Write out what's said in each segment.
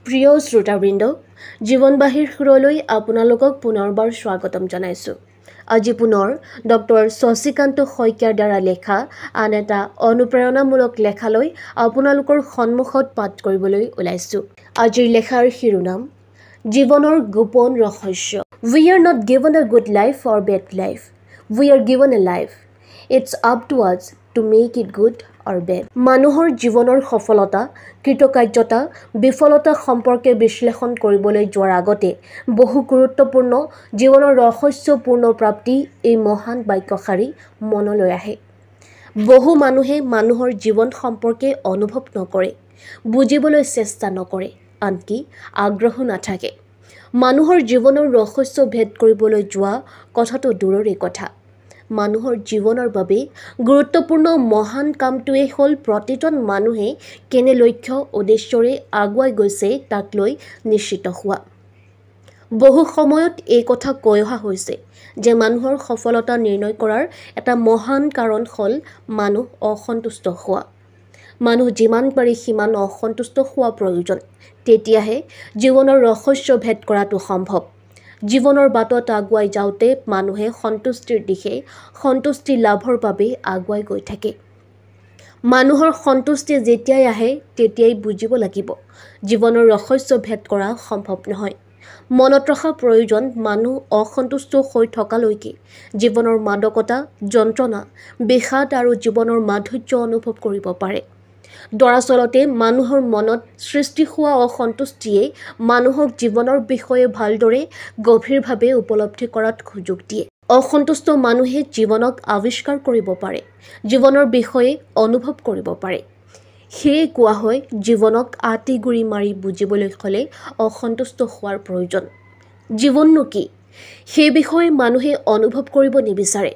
প্ৰিয় শ্ৰোতাবৃন্দ, জীৱনবাহীৰ সুৰলৈ আপোনালোকক পুনৰবাৰ স্বাগতম জনাইছোঁ। আজি পুনৰ ডক্টৰ শশীকান্ত শইকীয়াৰ দ্বাৰা লেখা আন এটা অনুপ্ৰেৰণামূলক লেখালৈ আপোনালোকৰ সন্মুখত পাঠ কৰিবলৈ ওলাইছোঁ। আজিৰ লেখাৰ শিৰোনাম জীৱনৰ গোপন ৰহস্য। We are not given a good life or bad life. We are given a life. It's up to us to make it good or bad. মানুহৰ জীৱনৰ সফলতা, কৃতকাৰ্যতা, বিফলতা সম্পৰ্কে বিশ্লেষণ কৰিবলৈ যোৱাৰ আগতে বহু গুৰুত্বপূৰ্ণ জীৱনৰ ৰহস্যপূৰ্ণ প্ৰাপ্তি এই মহান বাক্যশাৰী মনলৈ আহে। বহু মানুহে মানুহৰ জীৱন সম্পৰ্কে অনুভৱ নকৰে, বুজিবলৈ চেষ্টা নকৰে, আনকি আগ্ৰহ নাথাকে। মানুহৰ জীৱনৰ ৰহস্য ভেদ কৰিবলৈ যোৱা কথাটো দূৰৰে কথা। মানুহৰ জীৱনৰ বাবে গুৰুত্বপূৰ্ণ মহান কামটোৱে হ'ল প্ৰতিজন মানুহে কেনে লক্ষ্য উদ্দেশ্যৰে আগুৱাই গৈছে তাক লৈ নিশ্চিত হোৱা। বহু সময়ত এই কথা কৈ অহা হৈছে যে মানুহৰ সফলতা নিৰ্ণয় কৰাৰ এটা মহান কাৰণ হ'ল মানুহ অসন্তুষ্ট হোৱা। মানুহ যিমান পাৰি সিমান অসন্তুষ্ট হোৱা প্ৰয়োজন, তেতিয়াহে জীৱনৰ ৰহস্য ভেদ কৰাটো সম্ভৱ। জীৱনৰ বাটত আগুৱাই যাওঁতে মানুহে সন্তুষ্টিৰ দিশে সন্তুষ্টি লাভৰ বাবে আগুৱাই গৈ থাকে। মানুহৰ সন্তুষ্টি যেতিয়াই আহে তেতিয়াই বুজিব লাগিব জীৱনৰ ৰহস্য ভেদ কৰা সম্ভৱ নহয়। মনত ৰখা প্ৰয়োজন মানুহ অসন্তুষ্ট হৈ থকালৈকে জীৱনৰ মাদকতা, যন্ত্ৰণা, বিষাদ আৰু জীৱনৰ মাধুৰ্য অনুভৱ কৰিব পাৰে। দৰাচলতে মানুহৰ মনত সৃষ্টি হোৱা অসন্তুষ্টিয়ে মানুহক জীৱনৰ বিষয়ে ভালদৰে গভীৰভাৱে উপলব্ধি কৰাত সুযোগ দিয়ে। অসন্তুষ্ট মানুহে জীৱনক আৱিষ্কাৰ কৰিব পাৰে, জীৱনৰ বিষয়ে অনুভৱ কৰিব পাৰে। সেয়ে কোৱা হয় জীৱনক আঁতিগুৰি মাৰি বুজিবলৈ হ'লে অসন্তুষ্ট হোৱাৰ প্ৰয়োজন। জীৱননো কি? সেই বিষয়ে মানুহে অনুভৱ কৰিব নিবিচাৰে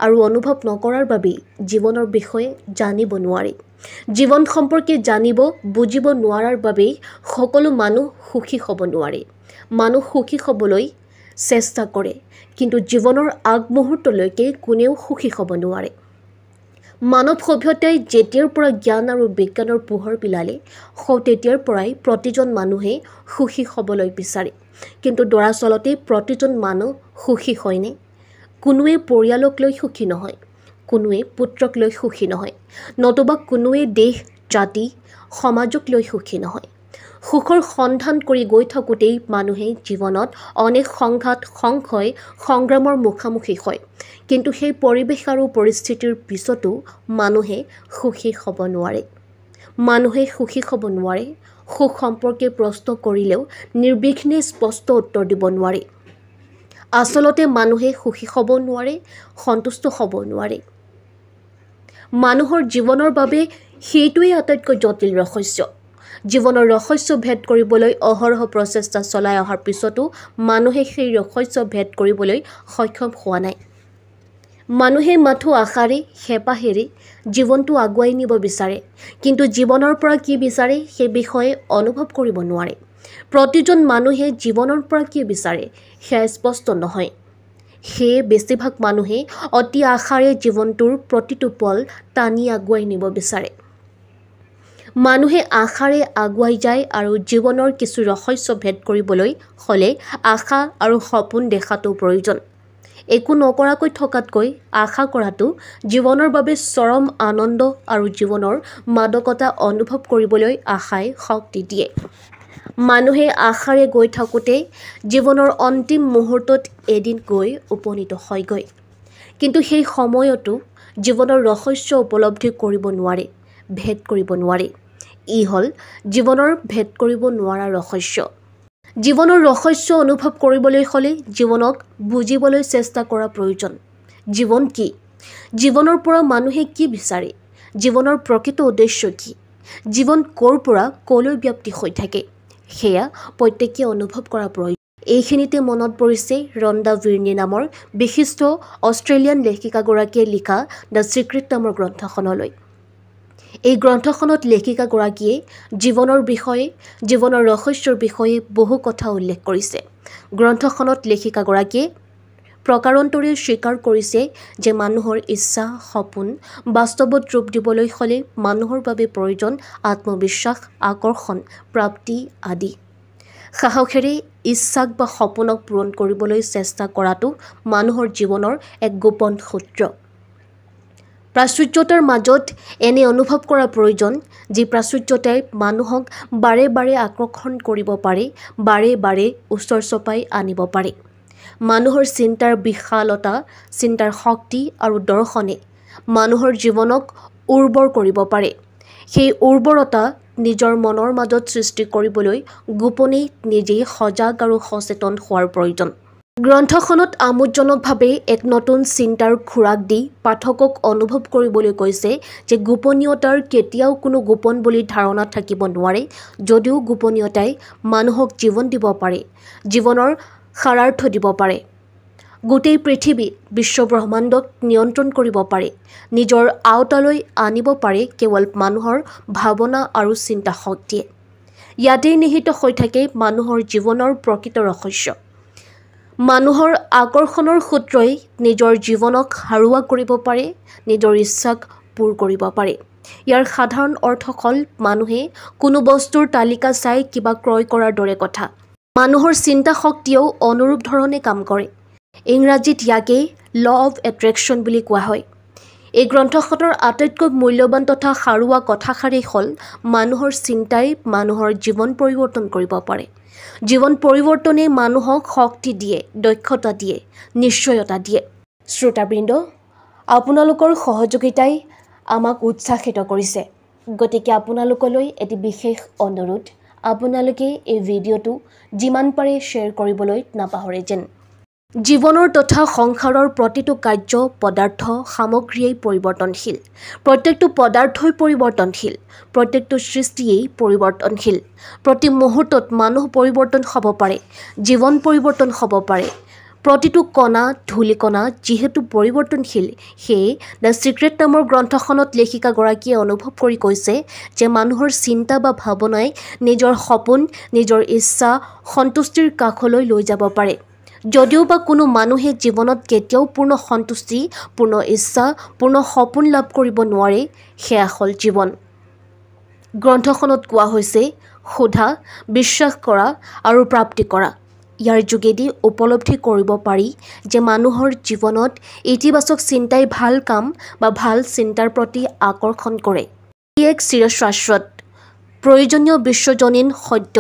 আৰু অনুভৱ নকৰাৰ বাবেই জীৱনৰ বিষয়ে জানিব নোৱাৰে। জীৱন সম্পৰ্কে জানিব, বুজিব নোৱাৰাৰ বাবেই সকলো মানুহ সুখী হ'ব নোৱাৰে। মানুহ সুখী হ'বলৈ চেষ্টা কৰে, কিন্তু জীৱনৰ আগমুহূৰ্তলৈকে কোনেও সুখী হ'ব নোৱাৰে। মানৱ সভ্যতাই যেতিয়াৰ পৰা জ্ঞান আৰু বিজ্ঞানৰ পোহৰ বিলালে, তেতিয়াৰ পৰাই প্ৰতিজন মানুহে সুখী হ'বলৈ বিচাৰে। কিন্তু দৰাচলতে প্ৰতিজন মানুহ সুখী হয়নে? কোনোৱে পৰিয়ালক লৈ সুখী নহয়, কোনোৱে পুত্ৰক লৈ সুখী নহয়, নতুবা কোনোৱে দেশ, জাতি, সমাজক লৈ সুখী নহয়। সুখৰ সন্ধান কৰি গৈ থাকোঁতেই মানুহে জীৱনত অনেক সংঘাত, সংশয়, সংগ্ৰামৰ মুখামুখি হয়। কিন্তু সেই পৰিৱেশ আৰু পৰিস্থিতিৰ পিছতো মানুহে সুখী হ'ব নোৱাৰে। মানুহে সুখী হ'ব নোৱাৰে। সুখ সম্পৰ্কে প্ৰশ্ন কৰিলেও নিৰ্বিঘ্নে স্পষ্ট উত্তৰ দিব নোৱাৰে। আচলতে মানুহে সুখী হ'ব নোৱাৰে, সন্তুষ্ট হ'ব নোৱাৰে। মানুহৰ জীৱনৰ বাবে সেইটোৱেই আটাইতকৈ জটিল ৰহস্য। জীৱনৰ ৰহস্য ভেদ কৰিবলৈ অহৰহ প্ৰচেষ্টা চলাই অহাৰ পিছতো মানুহে সেই ৰহস্য ভেদ কৰিবলৈ সক্ষম হোৱা নাই। মানুহে মাথো আশাৰে, হেঁপাহেৰে জীৱনটো আগুৱাই নিব বিচাৰে, কিন্তু জীৱনৰ পৰা কি বিচাৰে সেই বিষয়ে অনুভৱ কৰিব নোৱাৰে। প্ৰতিজন মানুহে জীৱনৰ পৰা কি বিচাৰে সেয়া স্পষ্ট নহয়। সেয়ে বেছিভাগ মানুহে অতি আশাৰে জীৱনটোৰ প্ৰতিটো পল টানি আগুৱাই নিব বিচাৰে। মানুহে আশাৰে আগুৱাই যায় আৰু জীৱনৰ কিছু ৰহস্য ভেদ কৰিবলৈ হ'লে আশা আৰু সপোন দেখাটো প্ৰয়োজন। একো নকৰাকৈ থকাতকৈ আশা কৰাটো জীৱনৰ বাবে চৰম আনন্দ আৰু জীৱনৰ মাদকতা অনুভৱ কৰিবলৈ আশাই শক্তি দিয়ে। মানুহে আশাৰে গৈ থাকোঁতে জীৱনৰ অন্তিম মুহূৰ্তত এদিন গৈ উপনীত হয়গৈ। কিন্তু সেই সময়তো জীৱনৰ ৰহস্য উপলব্ধি কৰিব নোৱাৰে, ভেদ কৰিব নোৱাৰে। ই হ'ল জীৱনৰ ভেদ কৰিব নোৱাৰা ৰহস্য। জীৱনৰ ৰহস্য অনুভৱ কৰিবলৈ হ'লে জীৱনক বুজিবলৈ চেষ্টা কৰা প্ৰয়োজন। জীৱন কি? জীৱনৰ পৰা মানুহে কি বিচাৰে? জীৱনৰ প্ৰকৃত উদ্দেশ্য কি? জীৱন ক'ৰ পৰা ক'লৈ ব্যাপ্তি হৈ থাকে সেয়া প্ৰত্যেকে অনুভৱ কৰা প্ৰয়োজন। এইখিনিতে মনত পৰিছে ৰণ্ডা ভিৰ্নি নামৰ বিশিষ্ট অষ্ট্ৰেলিয়ান লেখিকাগৰাকীয়ে লিখা দ্য চিক্ৰেট নামৰ গ্ৰন্থখনলৈ। এই গ্ৰন্থখনত লেখিকাগৰাকীয়ে জীৱনৰ বিষয়ে, জীৱনৰ ৰহস্যৰ বিষয়ে বহু কথা উল্লেখ কৰিছে। গ্ৰন্থখনত লেখিকাগৰাকীয়ে প্ৰকাৰান্তৰে স্বীকাৰ কৰিছে যে মানুহৰ ইচ্ছা, সপোন বাস্তৱত ৰূপ দিবলৈ হ'লে মানুহৰ বাবে প্ৰয়োজন আত্মবিশ্বাস, আকৰ্ষণ, প্ৰাপ্তি আদি। সাহসেৰে ইচ্ছাক বা সপোনক পূৰণ কৰিবলৈ চেষ্টা কৰাটো মানুহৰ জীৱনৰ এক গোপন সূত্ৰ। প্ৰাচুৰ্যতাৰ মাজত এনে অনুভৱ কৰা প্ৰয়োজন যি প্ৰাচুৰ্যতাই মানুহক বাৰে বাৰে আকৰ্ষণ কৰিব পাৰে, বাৰে বাৰে ওচৰ চপাই আনিব পাৰে। মানুহৰ চিন্তাৰ বিশালতা, চিন্তাৰ শক্তি আৰু দৰ্শনে মানুহৰ জীৱনক উৰ্বৰ কৰিব পাৰে। সেই উৰ্বৰতা নিজৰ মনৰ মাজত সৃষ্টি কৰিবলৈ গোপনে নিজেই সজাগ আৰু সচেতন হোৱাৰ প্ৰয়োজন। গ্ৰন্থখনত আমোদজনকভাৱে এক নতুন চিন্তাৰ খোৰাক দি পাঠকক অনুভৱ কৰিবলৈ কৈছে যে গোপনীয়তাৰ কেতিয়াও কোনো গোপন বুলি ধাৰণা থাকিব নোৱাৰে, যদিও গোপনীয়তাই মানুহক জীৱন দিব পাৰে, জীৱনৰ সাৰাৰ্থ দিব পাৰে। গোটেই পৃথিৱী, বিশ্বব্ৰহ্মাণ্ডক নিয়ন্ত্ৰণ কৰিব পাৰে, নিজৰ আওতালৈ আনিব পাৰে কেৱল মানুহৰ ভাৱনা আৰু চিন্তা শক্তিয়ে। ইয়াতেই নিহিত হৈ থাকে মানুহৰ জীৱনৰ প্ৰকৃত ৰহস্য। মানুহৰ আকৰ্ষণৰ সূত্ৰই নিজৰ জীৱনক হাৰুৱা কৰিব পাৰে, নিজৰ ইচ্ছাক পূৰ কৰিব পাৰে। ইয়াৰ সাধাৰণ অৰ্থ হ'ল মানুহে কোনো বস্তুৰ তালিকা চাই কিবা ক্ৰয় কৰাৰ দৰে কথা। মানুহৰ চিন্তা শক্তিয়েও অনুৰূপ ধৰণে কাম কৰে। ইংৰাজীত ইয়াকে ল অৱ এট্ৰেকশ্যন বুলি কোৱা হয়। এই গ্ৰন্থখনৰ আটাইতকৈ মূল্যৱান তথা সাৰুৱা কথাষাৰেই হ'ল মানুহৰ চিন্তাই মানুহৰ জীৱন পৰিৱৰ্তন কৰিব পাৰে। জীৱন পৰিৱৰ্তনে মানুহক শক্তি দিয়ে, দক্ষতা দিয়ে, নিশ্চয়তা দিয়ে। শ্ৰোতাবৃন্দ, আপোনালোকৰ সহযোগিতাই আমাক উৎসাহিত কৰিছে। গতিকে আপোনালোকলৈ এটি বিশেষ অনুৰোধ, আপোনালোকে এই ভিডিঅ'টো যিমান পাৰে শ্বেয়াৰ কৰিবলৈ নাপাহৰে যেন। জীৱনৰ তথা সংসাৰৰ প্ৰতিটো কাৰ্য, পদাৰ্থ, সামগ্ৰীয়েই পৰিৱৰ্তনশীল। প্ৰত্যেকটো পদাৰ্থই পৰিৱৰ্তনশীল, প্ৰত্যেকটো সৃষ্টিয়েই পৰিৱৰ্তনশীল। প্ৰতি মুহূৰ্তত মানুহ পৰিৱৰ্তন হ'ব পাৰে, জীৱন পৰিৱৰ্তন হ'ব পাৰে। প্ৰতিটো কণা, ধূলিকণা যিহেতু পৰিৱৰ্তনশীল, সেয়ে দ্য ছিক্ৰেট নামৰ গ্ৰন্থখনত লেখিকাগৰাকীয়ে অনুভৱ কৰি কৈছে যে মানুহৰ চিন্তা বা ভাৱনাই নিজৰ সপোন, নিজৰ ইচ্ছা সন্তুষ্টিৰ কাষলৈ লৈ যাব পাৰে। যদিও বা কোনো মানুহে জীৱনত কেতিয়াও পূৰ্ণ সন্তুষ্টি, পূৰ্ণ ইচ্ছা, পূৰ্ণ সপোন লাভ কৰিব নোৱাৰে, সেয়া হ'ল জীৱন। গ্ৰন্থখনত কোৱা হৈছে, সোধা, বিশ্বাস কৰা আৰু প্ৰাপ্তি কৰা। ইয়াৰ যোগেদি উপলব্ধি কৰিব পাৰি যে মানুহৰ জীৱনত ইতিবাচক চিন্তাই ভাল কাম বা ভাল চিন্তাৰ প্ৰতি আকৰ্ষণ কৰে। ই এক চিৰশাশ্বত, প্ৰয়োজনীয় বিশ্বজনীন সত্য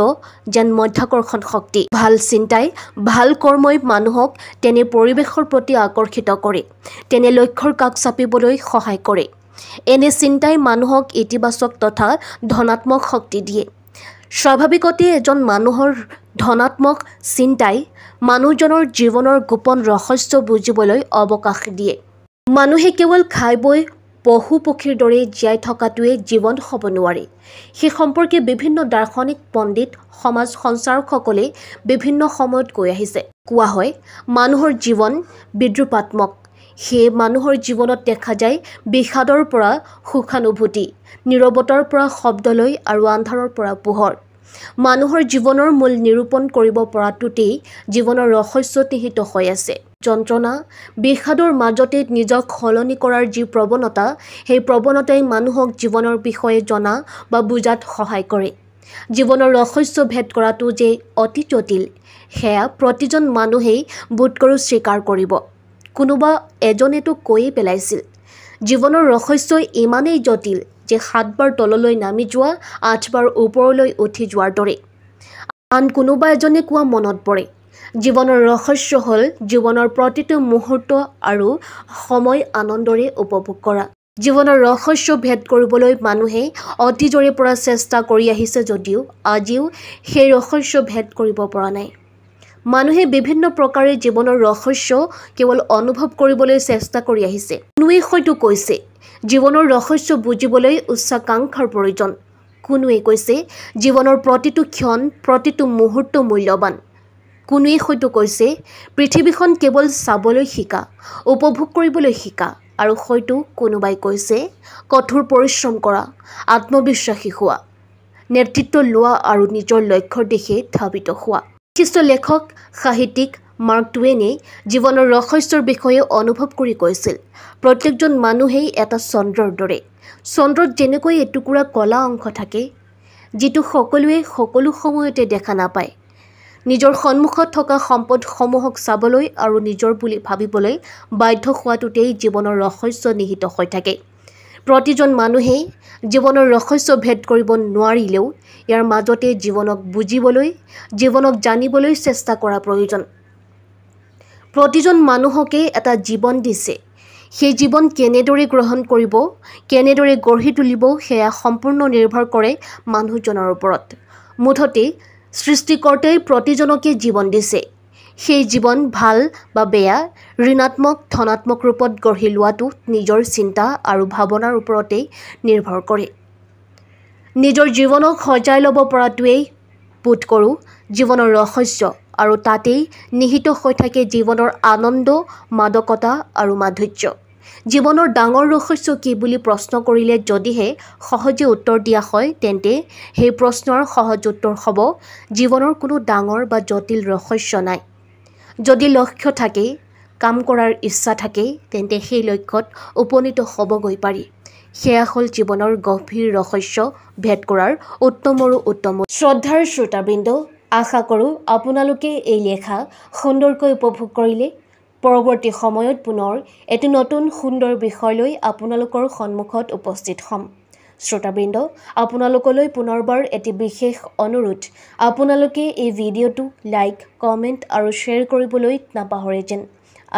যেন মধ্যাকৰ্ষণ শক্তি। ভাল চিন্তাই, ভাল কৰ্মই মানুহক তেনে পৰিৱেশৰ প্ৰতি আকৰ্ষিত কৰে, তেনে লক্ষ্যৰ কাষ চাপিবলৈ সহায় কৰে। এনে চিন্তাই মানুহক ইতিবাচক তথা ধনাত্মক শক্তি দিয়ে। স্বাভাৱিকতে এজন মানুহৰ ধনাত্মক চিন্তাই মানুহজনৰ জীৱনৰ গোপন ৰহস্য বুজিবলৈ অৱকাশ দিয়ে। মানুহে কেৱল খাই বৈ পশু পক্ষীৰ দৰে জীয়াই থকাটোৱে জীৱন হ'ব নোৱাৰে। সেই সম্পৰ্কে বিভিন্ন দাৰ্শনিক পণ্ডিত, সমাজ সঞ্চাৰকসকলে বিভিন্ন সময়ত কৈ আহিছে। কোৱা হয়, মানুহৰ জীৱন বিদ্ৰূপাত্মক। সেয়ে মানুহৰ জীৱনত দেখা যায় বিষাদৰ পৰা সুখানুভূতি, নীৰৱতাৰ পৰা শব্দলৈ আৰু আন্ধাৰৰ পৰা পোহৰ। মানুহৰ জীৱনৰ মূল নিৰূপণ কৰিব পৰাটোতেই জীৱনৰ ৰহস্য নিহিত হৈ আছে। যন্ত্ৰণা, বিষাদৰ মাজতে নিজক সলনি কৰাৰ যি প্ৰৱণতা, সেই প্ৰৱণতাই মানুহক জীৱনৰ বিষয়ে জনা বা বুজাত সহায় কৰে। জীৱনৰ ৰহস্য ভেদ কৰাটো যে অতি জটিল, সেয়া প্ৰতিজন মানুহেই বোধকৰো স্বীকাৰ কৰিব। কোনোবা এজনেতো কৈয়ে পেলাইছিল, জীৱনৰ ৰহস্য ইমানেই জটিল যে 7 বাৰ তললৈ নামি যোৱা, 8 বাৰ ওপৰলৈ উঠি যোৱাৰ দৰে। আন কোনোবা এজনে কোৱা মনত পৰে, জীৱনৰ ৰহস্য হ'ল জীৱনৰ প্ৰতিটো মুহূৰ্ত আৰু সময় আনন্দৰে উপভোগ কৰা। জীৱনৰ ৰহস্য ভেদ কৰিবলৈ মানুহে অতীজৰে পৰা চেষ্টা কৰি আহিছে যদিও আজিও সেই ৰহস্য ভেদ কৰিব পৰা নাই। মানুহে বিভিন্ন প্ৰকাৰে জীৱনৰ ৰহস্য কেৱল অনুভৱ কৰিবলৈ চেষ্টা কৰি আহিছে। কোনোৱে হয়তো কৈছে, জীৱনৰ ৰহস্য বুজিবলৈ উচ্চাকাংক্ষাৰ প্ৰয়োজন। কোনোৱে কৈছে, জীৱনৰ প্ৰতিটো ক্ষণ, প্ৰতিটো মুহূৰ্ত মূল্যৱান। কোনোৱে হয়তো কৈছে, পৃথিৱীখন কেৱল চাবলৈ শিকা, উপভোগ কৰিবলৈ শিকা। আৰু হয়তো কোনোবাই কৈছে, কঠোৰ পৰিশ্ৰম কৰা, আত্মবিশ্বাসী হোৱা, নেতৃত্ব লোৱা আৰু নিজৰ লক্ষ্যৰ দিশে ধাৱিত হোৱা। বিশিষ্ট লেখক, সাহিত্যিক মাৰ্ক টুৱেইনে জীৱনৰ ৰহস্যৰ বিষয়ে অনুভৱ কৰি কৈছিল, প্ৰত্যেকজন মানুহেই এটা চন্দ্ৰৰ দৰে। চন্দ্ৰত যেনেকৈ এটুকুৰা কলা অংশ থাকে, যিটো সকলোৱে সকলো সময়তে দেখা নাপায়, নিজৰ সন্মুখত থকা সম্পদসমূহক চাবলৈ আৰু নিজৰ বুলি ভাবিবলৈ বাধ্য হোৱাটোতেই জীৱনৰ ৰহস্য নিহিত হৈ থাকে। প্ৰতিজন মানুহেই জীৱনৰ ৰহস্য ভেদ কৰিব নোৱাৰিলেও ইয়াৰ মাজতে জীৱনক বুজিবলৈ, জীৱনক জানিবলৈ চেষ্টা কৰা প্ৰয়োজন। প্ৰতিজন মানুহকে এটা জীৱন দিছে। সেই জীৱন কেনেদৰে গ্ৰহণ কৰিব, কেনেদৰে গঢ়ি তুলিব সেয়া সম্পূৰ্ণ নিৰ্ভৰ কৰে মানুহজনৰ ওপৰত। মুঠতে সৃষ্টিকৰ্তাই প্ৰতিজনকে জীৱন দিছে। সেই জীৱন ভাল বা বেয়া, ঋণাত্মক ধনাত্মক ৰূপত গঢ়ি লোৱাটো নিজৰ চিন্তা আৰু ভাৱনাৰ ওপৰতেই নিৰ্ভৰ কৰে। নিজৰ জীৱনক সজাই ল'ব পৰাটোৱেই বোধ কৰোঁ জীৱনৰ ৰহস্য, আৰু তাতেই নিহিত হৈ থাকে জীৱনৰ আনন্দ, মাদকতা আৰু মাধুৰ্য। জীৱনৰ ডাঙৰ ৰহস্য কি বুলি প্ৰশ্ন কৰিলে যদিহে সহজে উত্তৰ দিয়া হয়, তেন্তে সেই প্ৰশ্নৰ সহজ উত্তৰ হ'ব জীৱনৰ কোনো ডাঙৰ বা জটিল ৰহস্য নাই। যদি লক্ষ্য থাকে, কাম কৰাৰ ইচ্ছা থাকে, তেন্তে সেই লক্ষ্যত উপনীত হ'বগৈ পাৰি। সেয়া হ'ল জীৱনৰ গভীৰ ৰহস্য ভেদ কৰাৰ উত্তমৰো উত্তম। শ্ৰদ্ধাৰ শ্ৰোতাবৃন্দ, আশা কৰোঁ আপোনালোকে এই লেখা সুন্দৰকৈ উপভোগ কৰিলে। পৰৱৰ্তী সময়ত পুনৰ এটি নতুন সুন্দৰ বিষয় লৈ আপোনালোকৰ সন্মুখত উপস্থিত হ'ম। শ্ৰোতাবৃন্দ, আপোনালোকলৈ পুনৰবাৰ এটি বিশেষ অনুৰোধ, আপোনালোকে এই ভিডিঅ'টো লাইক, কমেণ্ট আৰু শ্বেয়াৰ কৰিবলৈ নাপাহৰে যেন।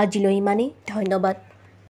আজিলৈ ইমানেই, ধন্যবাদ।